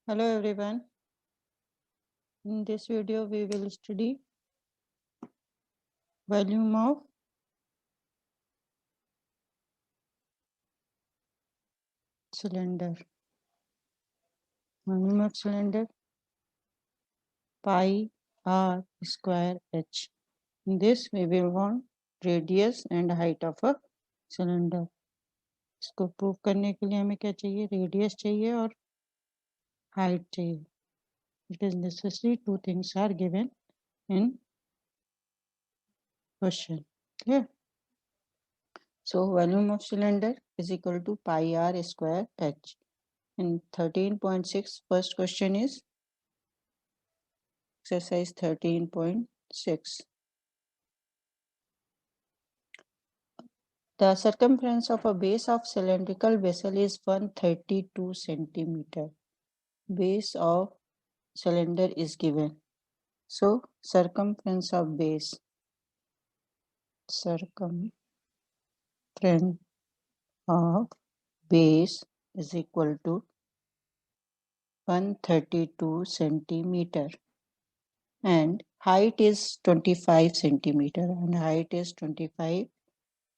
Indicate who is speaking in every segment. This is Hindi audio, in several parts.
Speaker 1: Hello everyone. In this video we will study volume of cylinder. Volume of cylinder pi r square h. In this we will want radius and height of a cylinder. इसको प्रूव करने के लिए हमें क्या चाहिए, रेडियस चाहिए और हाइट चाहिए. It is necessary two things are given in question. Clear? So volume of cylinder is equal to pi r square h. In 13.6 first question is exercise 13.6. The circumference of a base of cylindrical vessel is 132 centimeter. Base of cylinder is given. So circumference of base is equal to 132 centimeter and height is 25 centimeter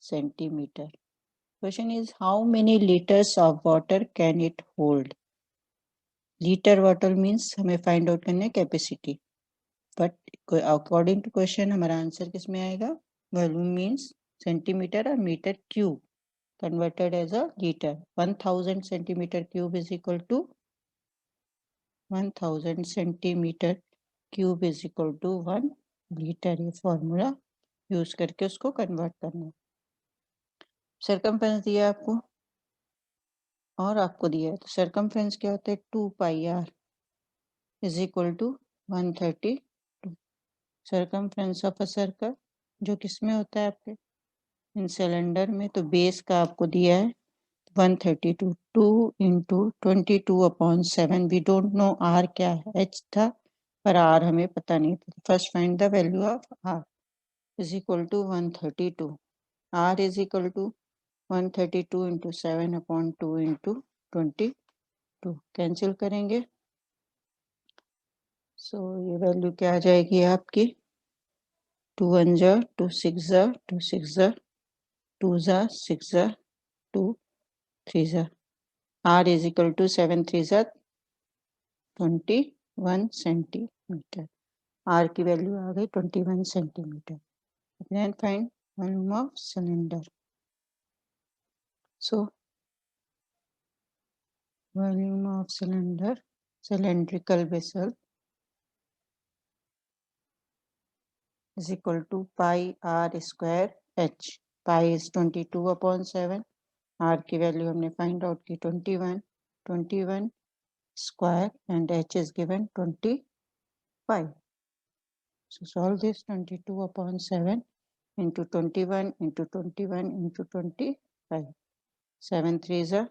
Speaker 1: centimeter. Question is how many liters of water can it hold? Litre water means हमें फाइंड आउट करना है capacity, but according to question हमारा आंसर किस में आएगा? वॉल्यूम मीन्स सेंटीमीटर और metre cube converted as a litre. 1000 centimetre cube is equal to 1000 centimetre cube is equal to 1 litre. ये फॉर्मूला यूज करके उसको कन्वर्ट करना है. सर्कमफ्रेंस दिया है आपको और आपको दिया है, तो सर्कमफ्रेंस क्या होता है? 2 pi r is equal to 132. Circumference of a circle जो किस में होता है आपके इन सिलेंडर में, तो बेस का आपको दिया है 132. 2 into 22/7. We don't know R क्या है, एच था पर आर हमें पता नहीं था. First find the value of R is equal to 132. R is equal to 132 into 7/2 into 22 cancel करेंगे. सो ये वैल्यू क्या आ जाएगी आपकी? 2 1 जा 2 6 जा 2 6 जा 2 जा 6 जा 2 3 जा. R is equal to 7 3 जा 21 सेंटीमीटर. R की वैल्यू आ गई 21 centimetre. Then find volume of cylinder. So volume of cylinder, cylindrical vessel is equal to pi r square h. Pi is 22/7. R की वैल्यू हमने फाइंड आउट की 21 square and h is given 25. So solve this. 22/7 into 21 into 21 into 25. 7 3s are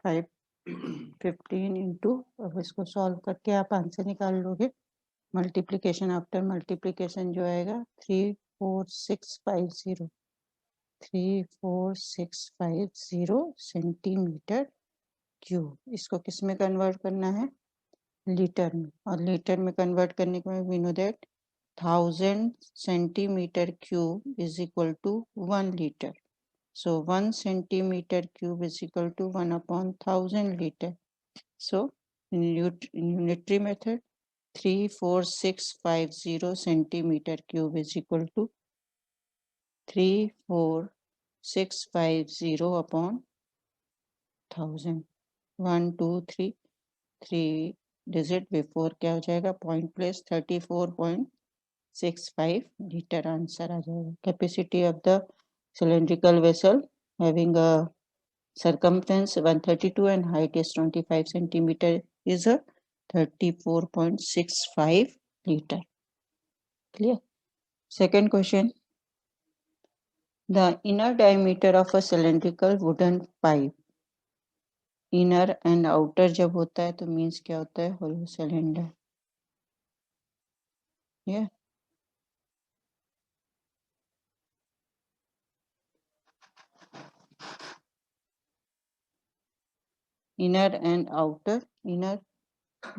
Speaker 1: 5 15 into, अब इसको सॉल्व करके आप आंसर निकाल लोगे. मल्टीप्लीकेशन आफ्टर मल्टीप्लीकेशन जो आएगा 34650 सेंटीमीटर क्यूब. इसको किस में कन्वर्ट करना है? लीटर में. और लीटर में कन्वर्ट करने के बाद we know that 1000 centimetre cube is equal to 1 litre. So 1 centimeter cube is equal to 1/1000 liter. So in unitary method 34650 centimeter cube is equal to 34650 upon 1000. 1 2 3 3 digit before क्या हो जाएगा? पॉइंट प्लेस 34.65 लीटर आंसर आ जाएगा. Capacity of the cylindrical vessel having a circumference 132 and height is 25 centimeter is a 34.65 liter. Clear? Second question. The inner diameter of a cylindrical wooden pipe. Inner and outer जब होता है तो means क्या होता है? Hollow cylinder. Yeah. inner and outer. Inner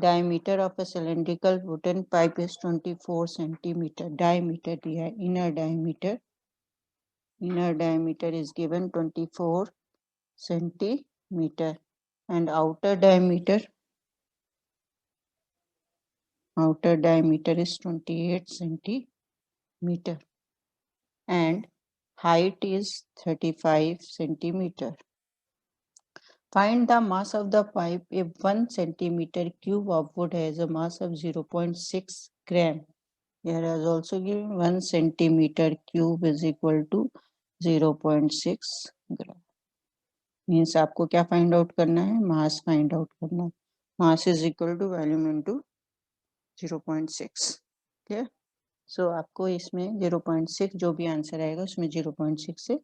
Speaker 1: diameter of a cylindrical wooden pipe is 24 centimeter. Diameter दिया है, inner diameter is given 24 centimeter and outer diameter is 28 centimeter and height is 35 centimeter. Find the mass of the pipe if 1 centimeter cube of wood has a mass of 0.6 gram. Here is also given 1 centimeter cube is equal to 0.6 gram. Means आपको क्या फाइंड आउट करना है, मास फाइंड आउट करना है. Mass is equal to volume into 0.6. ठीक. सो आपको इसमें 0.6 जो भी आंसर आएगा उसमें 0.6 से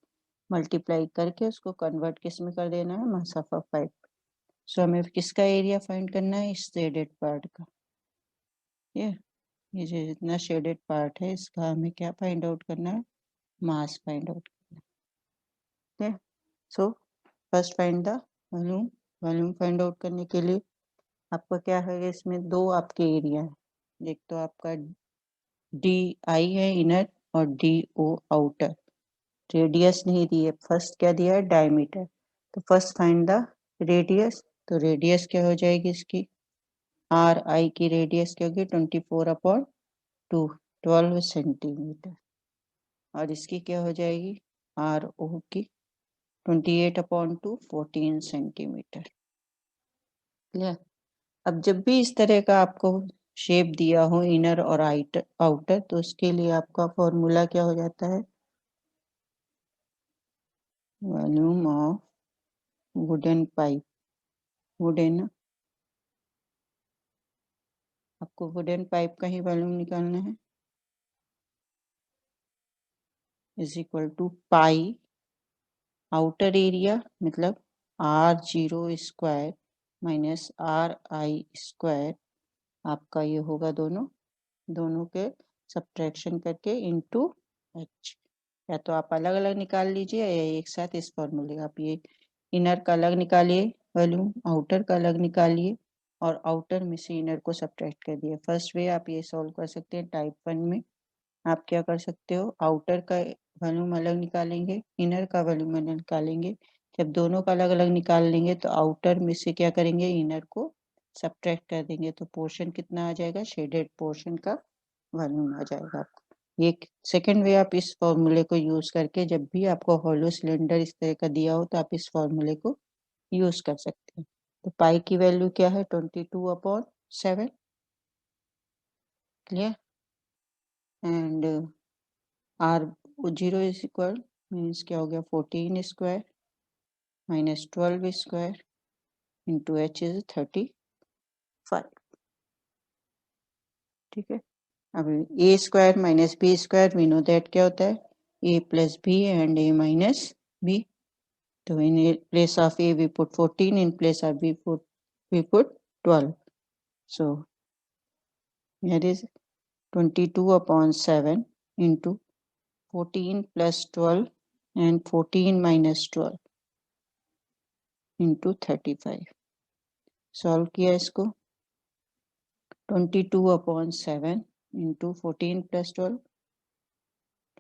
Speaker 1: मल्टीप्लाई करके उसको कन्वर्ट किस में कर देना है, मास ऑफ अ पाइप. सो हमें किसका एरिया फाइंड करना है, शेडेड पार्ट का. ये जो जितना शेडेड पार्ट है इसका हमें क्या फाइंड आउट करना है, मास फाइंड आउट करना है. सो first find the volume. Volume find out करने के लिए आपका क्या है, इसमें दो आपके एरिया है. एक तो आपका डी आई है इनर और डी ओ आउटर. रेडियस नहीं दी है, फर्स्ट क्या दिया है, डायमीटर. तो फर्स्ट फाइंड द रेडियस. तो रेडियस क्या हो जाएगी इसकी, आर आई की रेडियस क्या होगी 24/2 12 सेंटीमीटर. और इसकी क्या हो जाएगी, आर ओ की 28/2 14 सेंटीमीटर. क्लियर. अब जब भी इस तरह का आपको शेप दिया हो इनर और आउटर तो उसके लिए आपका फॉर्मूला क्या हो जाता है, volume of wooden pipe. Wooden, आपको वुडन पाइप का ही वॉल्यूम निकालना है, is equal to pi outer area मतलब R0 square minus RI square. आपका ये होगा दोनों के सब्ट्रैक्शन करके इनटू h. या तो आप अलग अलग निकाल लीजिए या एक साथ इस फॉर्मूले. आप ये इनर का अलग निकालिए वॉल्यूम, आउटर का अलग निकालिए और आउटर में से इनर को सब्ट्रैक्ट कर दिए. फर्स्ट वे आप ये सॉल्व कर सकते हैं. टाइप 1 में आप क्या कर सकते हो, आउटर का वॉल्यूम अलग निकालेंगे, इनर का वॉल्यूम अलग निकालेंगे. जब दोनों का अलग अलग निकाल लेंगे तो आउटर में से क्या करेंगे, इनर को सब्ट्रैक्ट कर देंगे. तो पोर्शन कितना आ जाएगा, शेडेड पोर्शन का वॉल्यूम आ जाएगा. ये सेकेंड वे आप इस फॉर्मूले को यूज करके जब भी आपको हॉलो सिलेंडर इस तरह का दिया हो तो आप इस फॉर्मूले को यूज कर सकते हैं. तो पाई की वैल्यू क्या है 22/7. Clear. And R0 is equal means क्या हो गया 14 square minus 12 square into h is 35. ठीक है. अब a square minus b square we know that क्या होता है, a plus b and a minus b. तो in place of a we put 14, in place of b we put 12. So here is 22/7 into 14 plus 12 and 14 minus 12 into 35. Solve किया इसको. 22/7 into 14 plus 12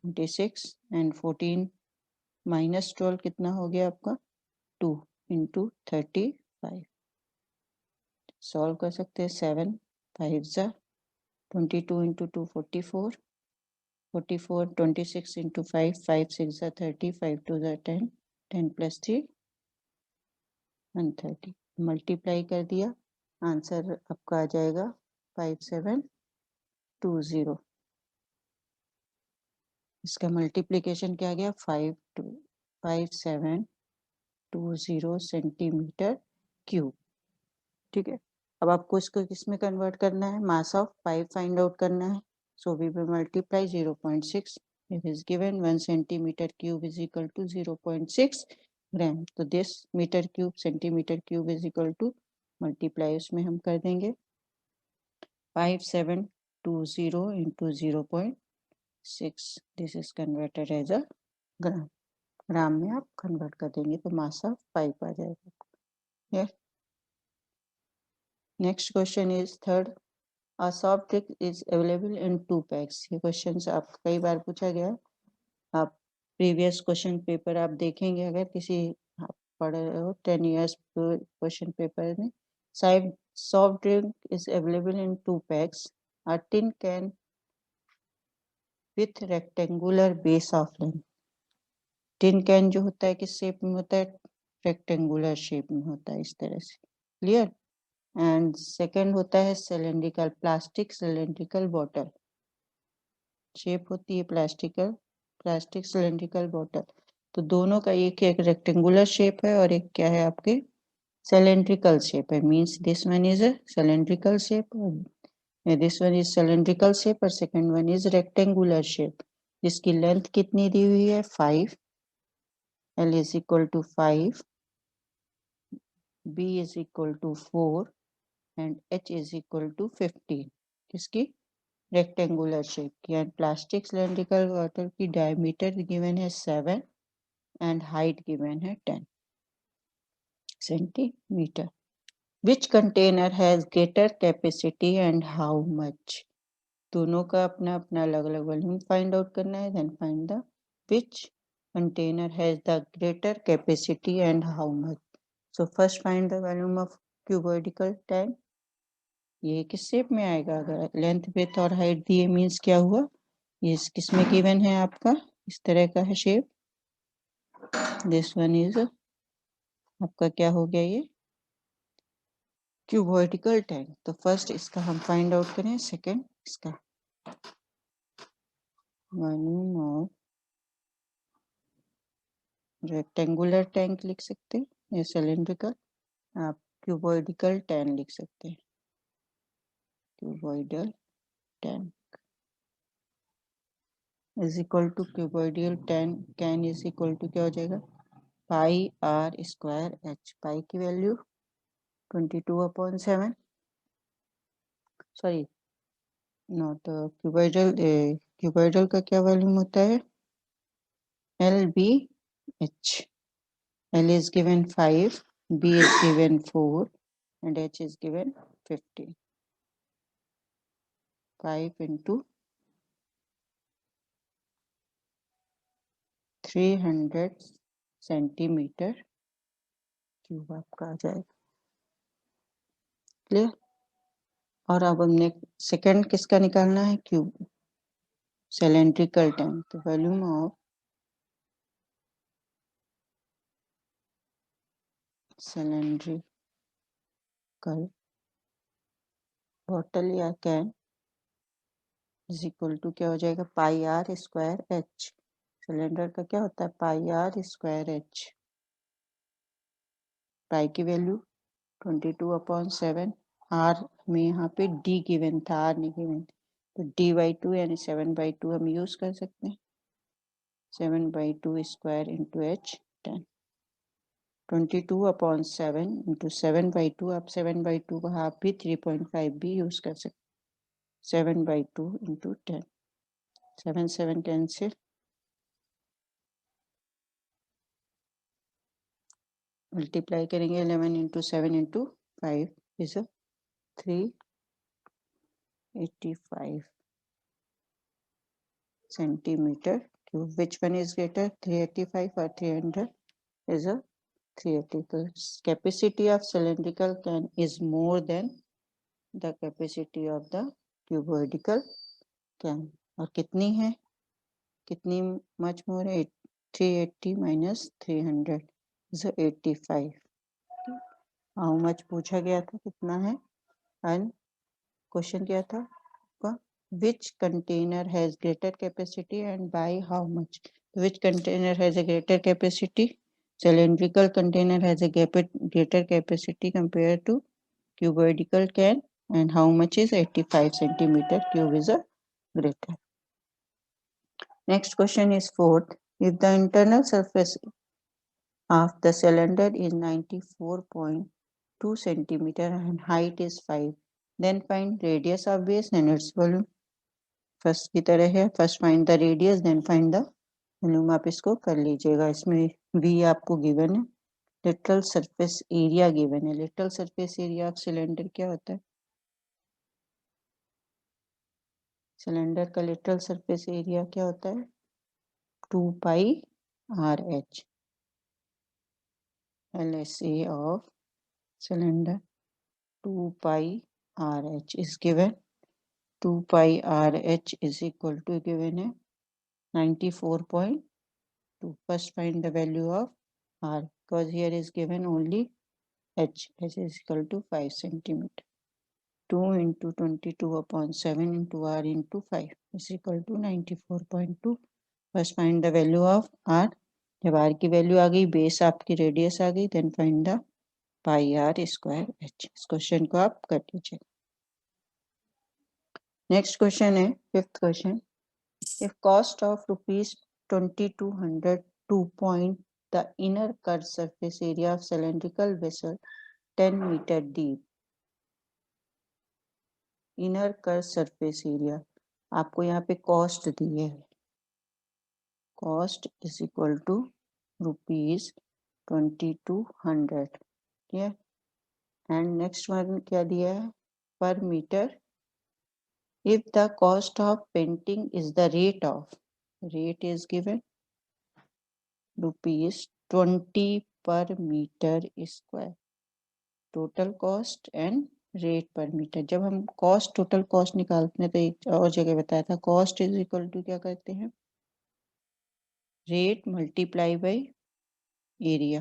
Speaker 1: 26 and 14 minus 12 कितना हो गया आपका 2 into 35. सॉल्व कर सकते हैं. 7 5 जा 22 into 2 44 44 26 into 5 5 6 are 30 5 2 are 10 10 plus 3 130. Multiply कर दिया, आंसर आपका आ जाएगा 5720. इसका मल्टीप्लिकेशन क्या गया 5720 सेंटीमीटर क्यूब. ठीक है. अब आपको इसको किस में कन्वर्ट करना है, mass of pipe find out करना है. So we will multiply 0.6. It is given 1 centimeter cube is equal to 0.6 gram. So this meter cube centimeter cube is equal to multiply उसमें हम कर देंगे 5720 into 0.6. This is converted as a gram. ग्राम में आप कन्वर्ट कर देंगे तो मास ऑफ पाइप आ जाएगा. Yes. Next question is third, a soft drink is available in 2 PACS. ये क्वेश्चन आपको कई बार पूछा गया। आप प्रीवियस क्वेश्चन पेपर आप देखेंगे, अगर किसी आप पढ़ रहे हो 10 years क्वेश्चन पेपर में, soft drink is available in 2 packs. A tin can with rectangular base of length. Tin can जो होता है किस शेप में होता है? रेक्टेंगुलर शेप में होता है, इस तरह से। क्लियर? एंड सेकंड होता है cylindrical, plastic cylindrical bottle. Shape होती है प्लास्टिक सिलेंड्रिकल बॉटल। तो दोनों का एक रेक्टेंगुलर शेप है और एक क्या है आपके सिलेंड्रिकल शेप है। Means this one is a cylindrical shape, this one is cylindrical shape और second one is rectangular shape, जिसकी लेंथ कितनी दी हुई है? 5, L is equal to 5, B is equal to 4 and H is equal to 15। किसकी? रेक्टेंगुलर शेप की। एंड प्लास्टिक सिलेंड्रिकल बॉटल की डायमीटर गिवन है 7 एंड हाइट गिवन है 10 centimetre. Which container has greater capacity and how much? दोनों का अपना अपना अलग अलग वॉल्यूम फाइंड आउट करना है। Then find the which container has the greater capacity and how much. So first find the volume of cuboidical tank. ये किस शेप में आएगा? अगर लेंथ विड्थ और हाइट दिए मीन्स क्या हुआ? ये किस में गिवन है आपका? इस तरह का है शेप। दिस वन इज आपका क्या हो गया? ये क्यूबॉइडिकल टैंक। तो फर्स्ट इसका हम फाइंड आउट करें। सेकंड इसका वॉल्यूम ऑफ रेक्टेंगुलर टैंक लिख सकते हैं या सिलेंड्रिकल। आप क्यूबॉइडिकल टैंक लिख सकते हैं, cuboidal tank is equal to cuboidal tank can is equal to क्या हो जाएगा? Pi are square H. Pi की value 22/7, sorry not cuboidal, cuboidal का क्या वॉल्यूम होता है? L B H. L is given 5, B is given 4 and H is given 15। 5 into 300 centimetre cube आपका आ जाएगा। क्लियर? और अब हमने सेकंड किसका निकालना है? Cube cylindrical tank. तो वॉल्यूम ऑफ सिलेंड्रिकल बॉटल या कैन इज इक्वल टू क्या हो जाएगा? Pi are square H. Cylinder का क्या होता है? Pi are square H. Pi की वैल्यू 22/7। आर में यहाँ पे डी गिवन था, आर नहीं गिवन, तो D/2 यानी 7/2 हम यूज कर सकते हैं। 7/2 स्क्वायर इंटू एच 10। 22/7 इंटू 7/2, आप 7/2 का हाफ भी 3.5 भी यूज कर सकते। 7/2 इंटू 10, 7 7 कैंसिल, मल्टीप्लाई करेंगे 11 into 7 into 5 is 385 centimeter cube. Which one is greater? 385 or 300 is a 380. So capacity of cylindrical can is more than the capacity of the cuboidal can. और कितनी है? कितनी much more है? 380 minus 300 is 85. How much पूछा गया था? कितना है? And question क्या था? Which container has greater capacity and by how much? Which container has a greater capacity? Cylindrical container has a greater capacity compared to cuboidal can, and how much is 85 centimeter cube is a greater. Next question is fourth. If the internal surface of the cylinder is 94.2 centimeter and height is 5, then find radius of base and its volume. First की तरह है, first find the radius then find the volume. आप इसको कर लीजिएगा। इसमें v आपको गिवन है लिटरल सरफेस एरिया गिवन है। Lateral surface area of cylinder क्या होता है? सिलेंडर का लिटरल सरफेस एरिया क्या होता है? 2 pi are h. LSA of cylinder 2 pi RH is given. 2 pi RH is equal to given है 94.2. First find the value of R because here is given only H. H is equal to 5 centimeter. 2 into 22 upon 7 into R into 5 is equal to 94.2. First find the value of R. जब R की वैल्यू आ गई, बेस आपकी रेडियस आ गई, then find the pi are square H. इस क्वेश्चन को आप कर लीजिए। नेक्स्ट क्वेश्चन है fifth question. If cost of ₹2202 point the inner curve surface area of cylindrical vessel 10 metre deep. Inner curve surface area आपको यहाँ पे कॉस्ट दी है। Cost is equal to ₹2200। ठीक है। एंड नेक्स्ट वन क्या दिया है? पर metre. If the cost of painting is the rate is given ₹20 per meter square. Total cost and rate per meter। जब हम कॉस्ट टोटल कॉस्ट निकालते हैं तो एक और जगह बताया था, कॉस्ट इज इक्वल टू क्या करते हैं? Rate multiply by area.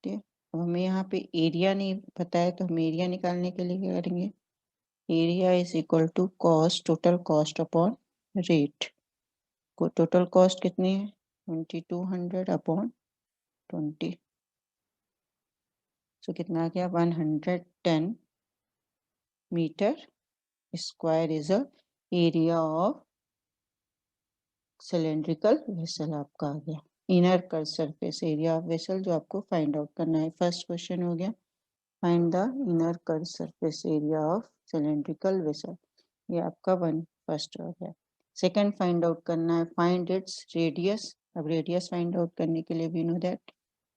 Speaker 1: ठीक है। अब हमें यहाँ पे एरिया नहीं पता है तो हम एरिया निकालने के लिए क्या करेंगे? Area is equal to cost, total cost upon rate. को टोटल कॉस्ट कितनी है? 2200 अपॉन 20। सो कितना आ गया? 110 metre square is a area of cylindrical vessel आपका आ गया। Inner curve surface area of vessel जो आपको फाइंड आउट करना है। फर्स्ट क्वेश्चन हो गया find the inner curve surface area of cylindrical vessel. ये आपका फर्स्ट हो गया। सेकंड फाइंड आउट करना है फाइंड इट्स रेडियस। अब रेडियस फाइंड आउट करने के लिए we know that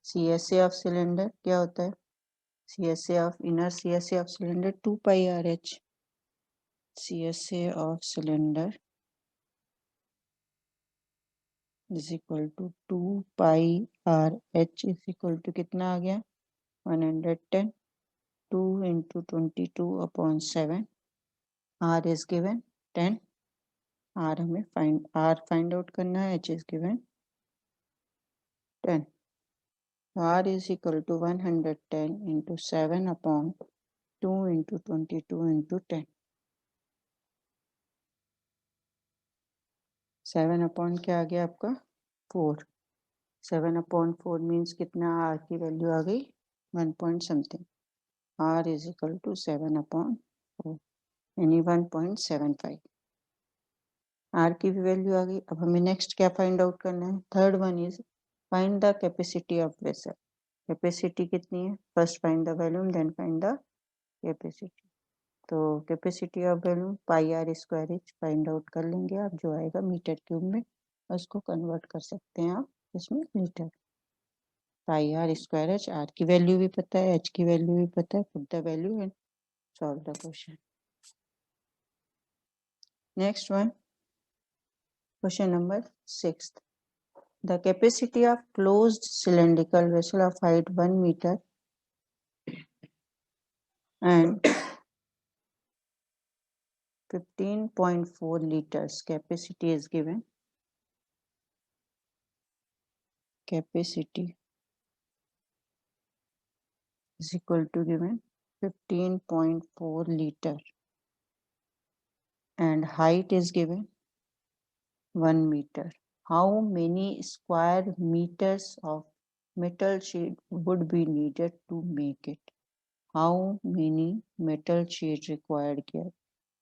Speaker 1: CSA of cylinder क्या होता है? CSA of inner CSA of cylinder 2 pi RH। CSA of cylinder is equal to 2 pi RH is equal to कितना आ गया? 110। 2 into 22 upon 7। R is given 10। R हमें फाइंड आउट करना है। H is given 10। R is equal to 110 into 7 upon 2 into 22 into 10। 7 upon क्या आ गया आपका? 4। 7 upon 4 मीन्स कितना? R की वैल्यू आ गई 1 point something। R is equal to 7 upon 4 यानी 1.75। R की भी वैल्यू आ गई। अब हमें नेक्स्ट क्या फाइंड आउट करना है? Third one is find the capacity of vessel. Capacity कितनी है? First find the volume then find the capacity. तो capacity of volume pi are square h find out कर लेंगे आप, जो आएगा मीटर क्यूब में। उसको कन्वर्ट कर सकते हैं आप इसमें litre. Pi are square H, R की वैल्यू भी पता है, एच की वैल्यू भी पता है। Put the value and solve the question. Next one question number 6। The capacity of closed cylindrical vessel of height 1 meter and 15.4 liters capacity is given. Capacity is equal to given 15.4 liter and height is given 1 meter. How many square meters of metal sheet would be needed to make it? How many metal sheet required here?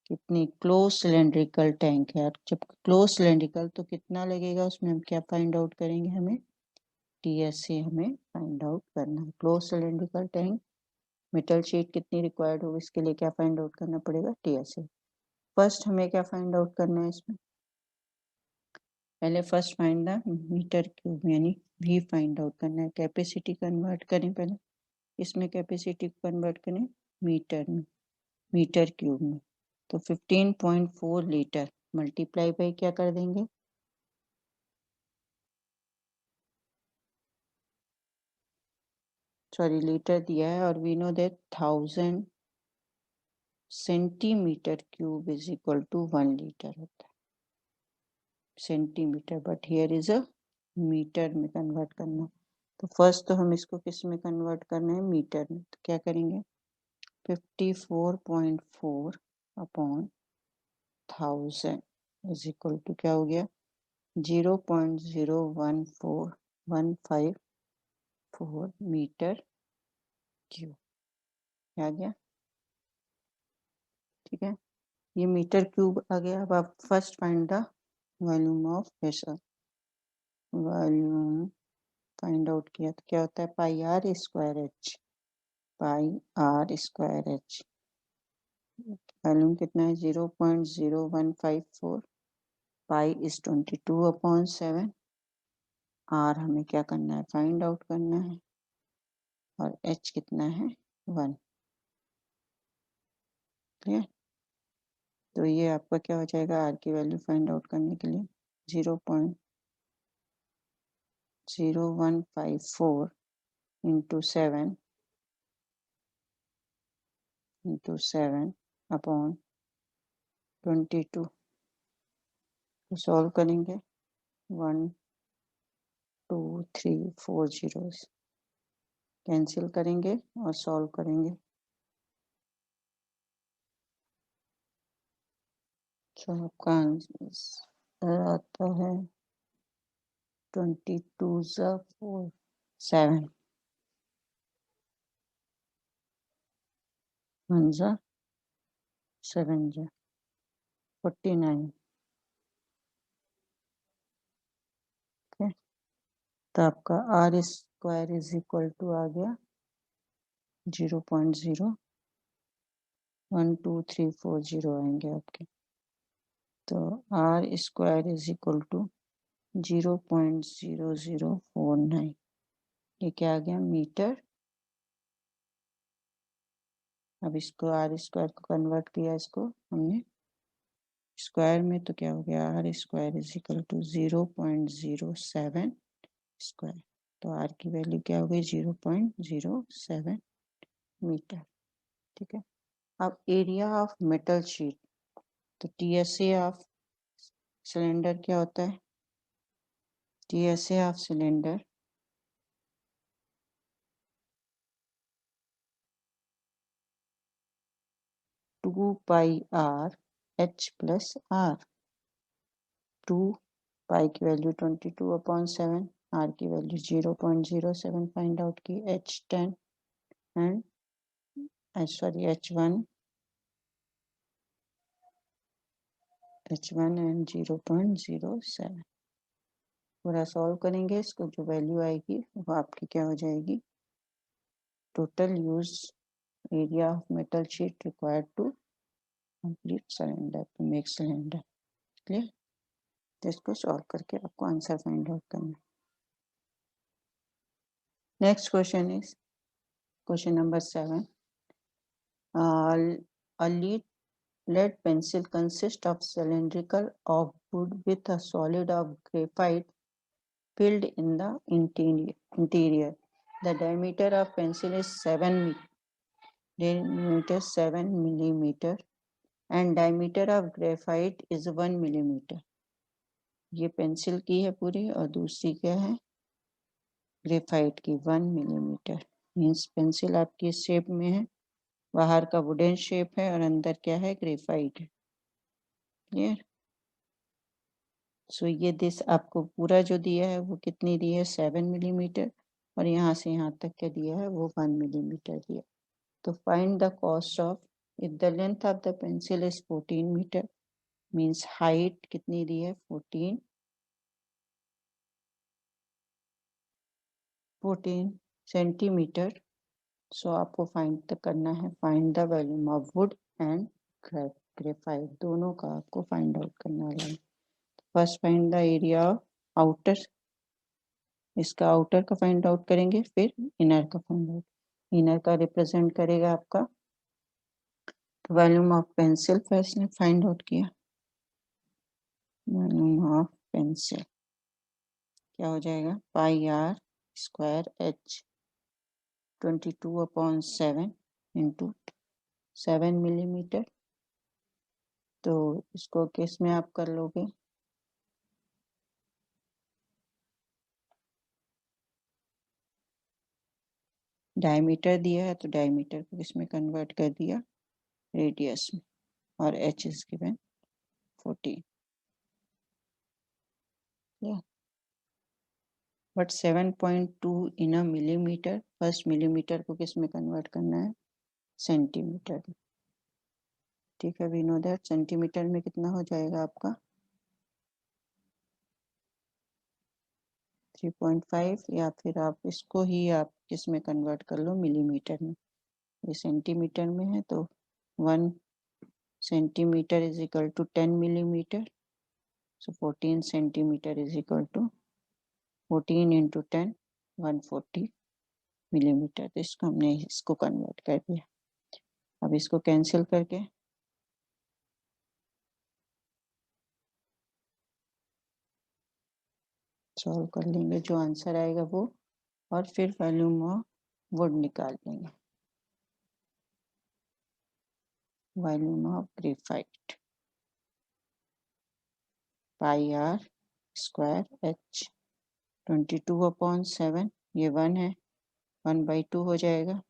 Speaker 1: कितनी क्लोज सिलेंड्रिकल टैंक है। जब क्लोज सिलेंड्रिकल तो कितना लगेगा उसमें? हम क्या फाइंड आउट करेंगे? हमें TSA हमें फाइंड आउट करना है। Close cylindrical tank metal sheet कितनी रिक्वायर्ड होगी इसके लिए क्या फाइंड आउट करना पड़ेगा? TSA। फर्स्ट हमें क्या फाइंड आउट करना है इसमें? पहले first find the metre cube यानी V फाइंड आउट करना है। कैपेसिटी कन्वर्ट करें, पहले इसमें कैपेसिटी कन्वर्ट करें मीटर में, मीटर क्यूब में। तो 15.4 लीटर मल्टीप्लाई बाई क्या कर देंगे, सॉरी लीटर दिया है और we know that 1000 centimetre cube is equal to 1 litre होता है, centimetre, but here is a metre में कन्वर्ट करना। तो फर्स्ट तो हम इसको किस में कन्वर्ट करना है, मीटर में। तो क्या करेंगे, 54.4 अपॉन 1000 इज इक्वल टू क्या हो गया, 0.014154 मीटर क्यूब आ गया। ठीक है, ये मीटर क्यूब आ गया। अब आप first find the volume of pressure. Volume find out किया तो क्या होता है, pi are square H, pi are square h. Volume कितना है, 0.0154, पाई इज 22/7। आर हमें क्या करना है, फाइंड आउट करना है, और एच कितना है, 1। क्लियर। तो ये आपका क्या हो जाएगा, आर की वैल्यू फाइंड आउट करने के लिए 0.0154 इंटू 7 अपॉन 22। तो सॉल्व करेंगे, 1 2 3 4 जीरोस कैंसिल करेंगे और सॉल्व करेंगे। तो आपका आंसर आता है 22 4 7 1 7 49। ओके, तो आपका r square is equal to आ गया 0.012340 आएंगे आपके। तो r square is equal to 0.0049, ये क्या आ गया, मीटर। अब इसको आर स्क्वायर को कन्वर्ट किया, इसको हमने स्क्वायर में, तो क्या हो गया, R square is equal to 0.07 square. तो आर की वैल्यू क्या हो गई, 0.07 मीटर। ठीक है, अब एरिया ऑफ मेटल शीट। तो टीएसए ऑफ सिलेंडर क्या होता है, TSA of cylinder 2 pi are H plus R. 2 pi की वैल्यू 22/7, आर की वैल्यू 0.07 फाइंड आउट की, H10 and sorry H1 and 0.07। पूरा सॉल्व करेंगे इसको, जो वैल्यू आएगी वो आपकी क्या हो जाएगी, total use area of metal sheet required to complete cylinder, to make cylinder. Clear. तो इसको सॉल्व करके आपको आंसर फाइंड आउट करना है। Next question is question number 7। A lead pencil consists of cylindrical of wood with a solid of graphite filled in the interior. The diameter of pencil is 7 millimeter and diameter of graphite is 1 millimeter. ये पेंसिल की है पूरी, और दूसरी क्या है, ग्रेफाइट की 1 मिलीमीटर। मीन्स पेंसिल आपकी शेप में है, बाहर का वुडन शेप है और अंदर क्या है, ग्रेफाइट है। क्लियर। सो ये दिस आपको पूरा जो दिया है वो कितनी दी है, 7 मिलीमीटर, और यहाँ से यहाँ तक क्या दिया है, वो 1 मिलीमीटर दिया। तो find the cost of, if the length of the pencil is 14 metre, means height कितनी दी है, 14 सेंटीमीटर। सो आपको फाइंड करना है, find the volume of wood and graphite, दोनों का आपको फाइंड आउट करना है। First find the area of outer, इसका आउटर का फाइंड आउट करेंगे, फिर इनर का फाइंड आउट। इनर का रिप्रेजेंट करेगा आपका वॉल्यूम ऑफ पेंसिल, फर्स्ट ने फाइंड आउट किया वॉल्यूम ऑफ पेंसिल क्या हो जाएगा, pi are square H 22/7 into 7 millimetre. तो इसको किस में आप कर लोगे, डायमीटर दिया है तो डायमीटर को किसमें कन्वर्ट कर दिया, रेडियस में, और h is given 14। But 7.2 in a millimetre, first millimetre को किस में कन्वर्ट करना है, सेंटीमीटर में। ठीक है, वी नो दैट सेंटीमीटर में कितना हो जाएगा आपका 3.5, या फिर आप इसको ही आप किस में कन्वर्ट कर लो, मिलीमीटर में। ये सेंटीमीटर में है तो 1 centimetre is equal to 10 millimetre, so 14 centimetre is equal to 14 into 10 140 millimetre. तो इसको हमने इसको कन्वर्ट कर दिया। अब इसको कैंसिल करके सॉल्व कर लेंगे, जो आंसर आएगा वो, और फिर वॉल्यूम ऑफ वुड निकाल लेंगे, volume of graphite pi are square H 22/7, ये 1 है, 1/2 हो जाएगा,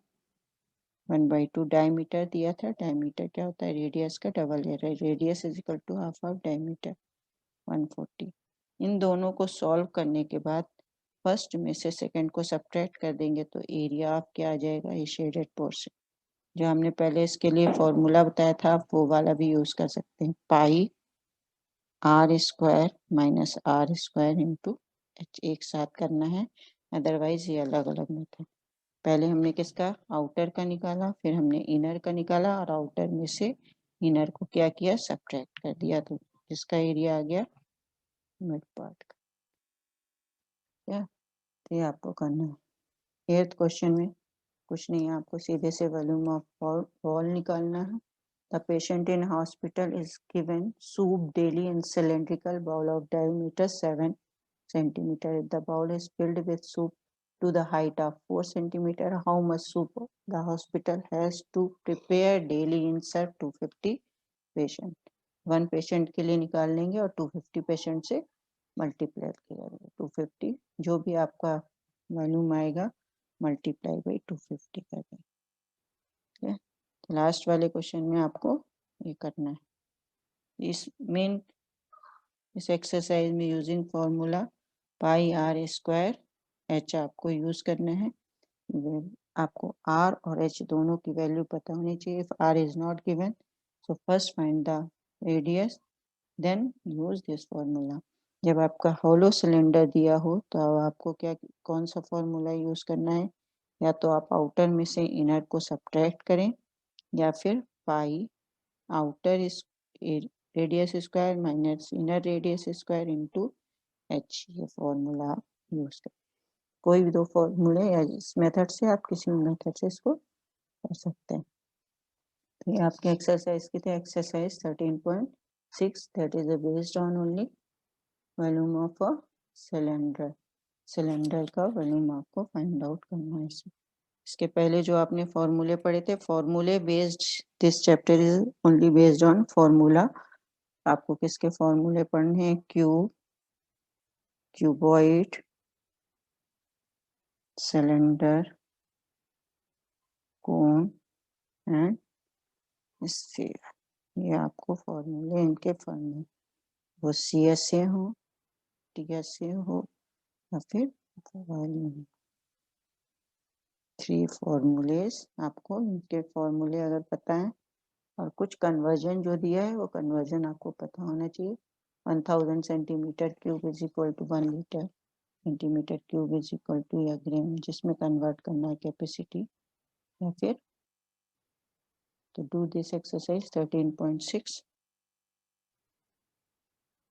Speaker 1: 1/2 डायमीटर दिया था, डायमीटर क्या होता है, रेडियस का डबल है, radius is equal to half of diameter 140। इन दोनों को सॉल्व करने के बाद फर्स्ट में से सेकंड को सब्ट्रैक्ट कर देंगे तो एरिया ऑफ क्या आ जाएगा, ये शेडेड पोर्शन। जो हमने पहले इसके लिए फॉर्मूला बताया था आप वो वाला भी यूज कर सकते हैं, pi are square minus r square into h, एक साथ करना है, अदरवाइज ये अलग अलग मेथड। पहले हमने किसका, आउटर का निकाला, फिर हमने इनर का निकाला, और आउटर में से इनर को क्या किया, सब्ट्रैक्ट कर दिया, तो जिसका एरिया आ गया मिड पार्ट का। क्या, तो ये आपको करना है। 8th क्वेश्चन में कुछ नहीं है, आपको सीधे से वॉल्यूम ऑफ वॉल निकालना है। The patient in hospital is given soup daily in cylindrical bowl of diameter 7 centimeter. If the bowl is filled with soup to the height of 4 centimeter, how much soup the hospital has to prepare daily in serve 250 patient? 1 patient के लिए निकाल लेंगे और 250 पेशेंट से मल्टीप्लाई करेंगे, 250 जो भी आपका वॉल्यूम आएगा मल्टीप्लाई बाई 250 कर देंगे। ठीक है, लास्ट वाले क्वेश्चन में आपको ये करना है। इस एक्सरसाइज में using formula pi are square H आपको यूज करना है। आपको आर और एच दोनों की वैल्यू पता होनी चाहिए। If R is not given so first find the radius then use this formula. जब आपका होलो सिलेंडर दिया हो तो आपको क्या, कौन सा फॉर्मूला यूज करना है, या तो आप आउटर में से इनर को सब्ट्रैक्ट करें, या फिर pi outer radius square minus inner radius square into h, ये फॉर्मूला आप यूज करें। कोई भी 2 फॉर्मूले या इस मेथड से आप किसी भी मेथड से इसको कर सकते हैं। तो ये आपके एक्सरसाइज की थी, exercise 13.6, that is based on only volume of a cylinder. Cylinder का वॉल्यूम आपको फाइंड आउट करना है। इसके पहले जो आपने फॉर्मूले पढ़े थे, फॉर्मूले based, this chapter is only based on formula. आपको किसके फॉर्मूले पढ़ने हैं, cube, cuboid, cylinder, cone and sphere. ये आपको फॉर्मूले इनके पढ़ने, वो CS से हो, TS से हो, या फिर वॉल्यूम। 3 फॉर्मूलेस आपको, इनके फॉर्मूले अगर पता है, और कुछ कन्वर्जन जो दिया है वो कन्वर्जन आपको पता होना चाहिए। 1000 centimetre cube is equal to 1 litre, centimetre cube is equal to या ग्राम, जिसमें कन्वर्ट करना है कैपेसिटी, या फिर तो डू दिस एक्सरसाइज 13.6